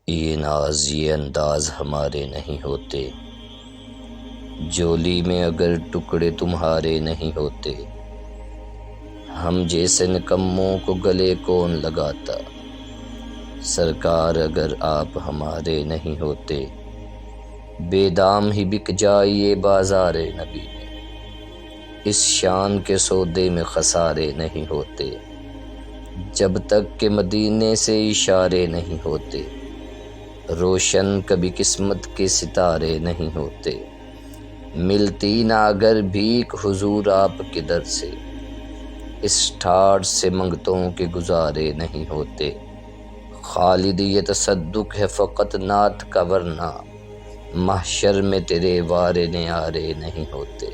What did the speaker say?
یہ ناز یہ انداز ہمارے نہیں ہوتے، جولی میں اگر ٹکڑے تمہارے نہیں ہوتے، ہم جیسے نکموں کو گلے کون لگاتا، سرکار اگر آپ ہمارے نہیں ہوتے، بے دام ہی بک جائے بازار نبی میں، اس شان کے سودے میں خسارے نہیں ہوتے، جب تک کہ مدینے سے اشارے نہیں ہوتے، روشن کبھی قسمت کے ستارے نہیں ہوتے، ملتی نہ اگر بھیک حضور آپ کے در سے، اس ٹھاٹھ سے منگتوں کے گزارے نہیں ہوتے، خالد یہ تصدق ہے فقط نعت کا ورنہ محشر میں تیرے وارے نیارے نہیں ہوتے۔